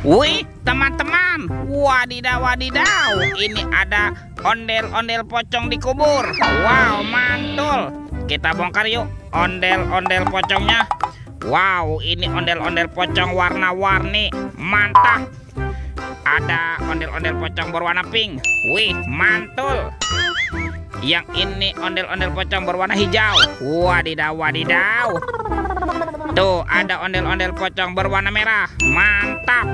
Wih, teman-teman, wadidaw wadidaw, ini ada ondel-ondel pocong di kubur. Wow, mantul. Kita bongkar yuk ondel-ondel pocongnya. Wow, ini ondel-ondel pocong warna-warni, mantap. Ada ondel-ondel pocong berwarna pink. Wih, mantul. Yang ini ondel-ondel pocong berwarna hijau. Wadidaw wadidaw. Tuh, ada ondel-ondel pocong berwarna merah. Mantap.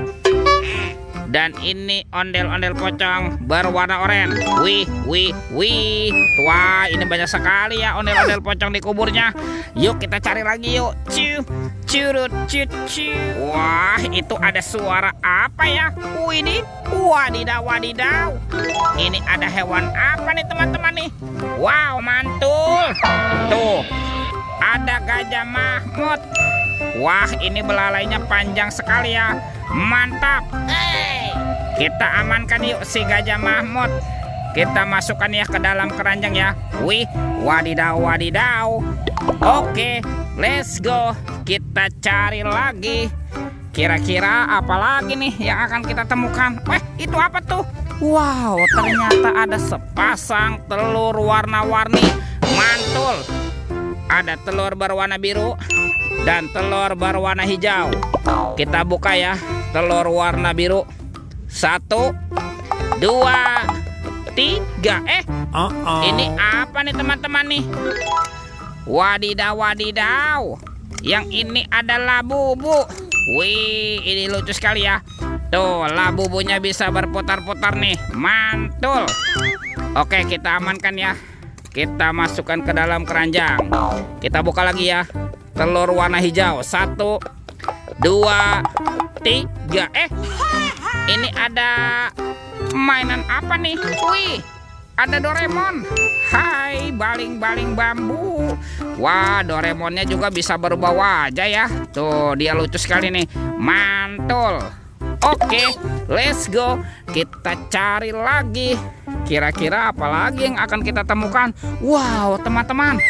Dan ini ondel-ondel pocong berwarna oranye. Wih, wih, wih. Wah, ini banyak sekali ya ondel-ondel pocong di kuburnya. Yuk kita cari lagi yuk. Ciu, curut, ciu. Wah, itu ada suara apa ya? Wih, ini wadidaw wadidaw. Ini ada hewan apa nih teman-teman nih? Wow, mantul. Tuh, ada gajah Mahmud. Wah, ini belalainya panjang sekali ya. Mantap. Kita amankan yuk si gajah Mahmud. Kita masukkan ya ke dalam keranjang ya. Wih, wadidaw wadidaw. Oke, let's go. Kita cari lagi. Kira-kira apa lagi nih yang akan kita temukan? Itu apa tuh? Wow, ternyata ada sepasang telur warna-warni. Mantul. Ada telur berwarna biru dan telur berwarna hijau. Kita buka ya telur warna biru. 1, 2, 3. Ini apa nih teman-teman nih? Wadidaw wadidaw. Yang ini adalah labubu. Wih, ini lucu sekali ya. Tuh, labubunya bisa berputar-putar nih. Mantul. Oke, kita amankan ya. Kita masukkan ke dalam keranjang. Kita buka lagi ya. Telur warna hijau. 1, 2, 3. Ini ada mainan apa nih? Wih, ada Doraemon. Hai, baling-baling bambu. Wah, Doraemonnya juga bisa berubah wajah ya. Tuh, dia lucu sekali nih. Mantul. Oke, let's go. Kita cari lagi. Kira-kira apa lagi yang akan kita temukan? Wow, teman-teman.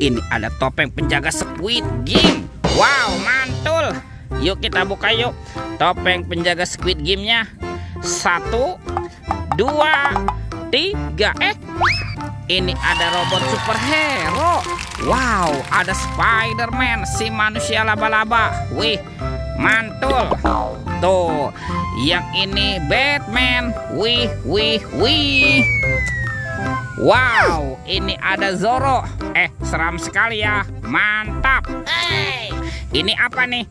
Ini ada topeng penjaga Squid Game. Wow, mantul. Yuk kita buka yuk topeng penjaga Squid Game-nya. 1, 2, 3. Ini ada robot superhero. Wow, ada Spider-Man, si manusia laba-laba. Wih, mantul. Tuh, yang ini Batman. Wih, wih, wih. Wow, ini ada Zoro. Seram sekali ya. Mantap. Ini apa nih?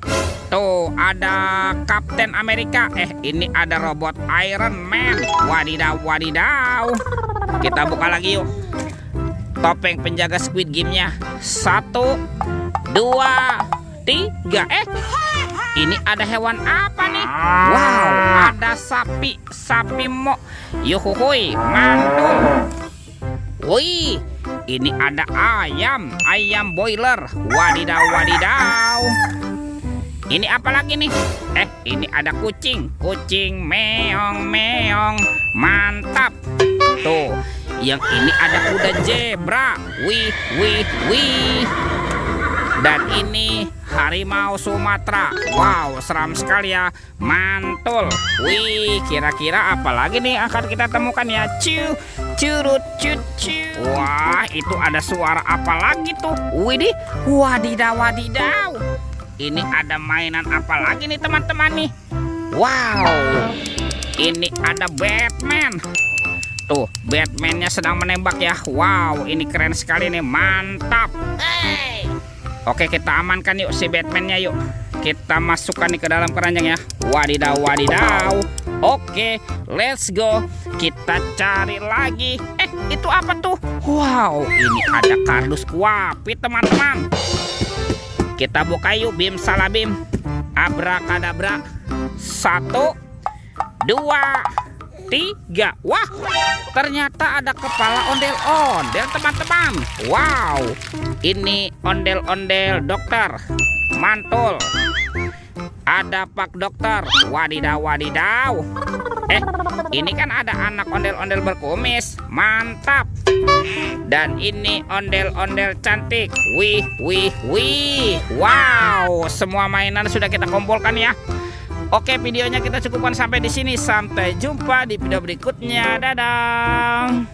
Tuh, ada Kapten Amerika. Ini ada robot Iron Man. Wadidaw wadidaw. Kita buka lagi yuk topeng penjaga Squid Game-nya. 1, 2, 3. Ini ada hewan apa nih? Wow, ada sapi. Sapi mo. Yuhuhui, mantul. Wih, ini ada ayam. Ayam boiler. Wadidaw wadidaw. Ini apa lagi nih? Ini ada kucing. Kucing meong meong. Mantap. Tuh, yang ini ada kuda zebra. Wih, wih, wih. Dan ini harimau Sumatera. Wow, seram sekali ya. Mantul. Wih, kira-kira apa lagi nih akan kita temukan ya? Ciu, curut, ciu. Wah, itu ada suara apa lagi tuh? Widih, wadidaw wadidaw. Ini ada mainan apa lagi nih teman-teman nih? Wow, ini ada Batman. Tuh, Batman-nya sedang menembak ya. Wow, ini keren sekali nih. Mantap. Oke, kita amankan yuk si Batman-nya yuk. Kita masukkan nih ke dalam keranjang ya. Wadidaw wadidaw. Oke, let's go. Kita cari lagi. Itu apa tuh? Wow, ini ada kardus kuapi teman-teman. Kita buka yuk, bim salabim. Abrakadabra. 1, 2, 3. Wah, ternyata ada kepala ondel-ondel teman-teman. Wow, ini ondel-ondel dokter. Mantul. Ada Pak Dokter. Wadidaw wadidaw. Ini kan ada anak ondel-ondel berkumis. Mantap. Dan ini ondel-ondel cantik. Wih, wih, wih. Wow, semua mainan sudah kita kumpulkan ya. Oke, videonya kita cukupkan sampai di sini. Sampai jumpa di video berikutnya. Dadah.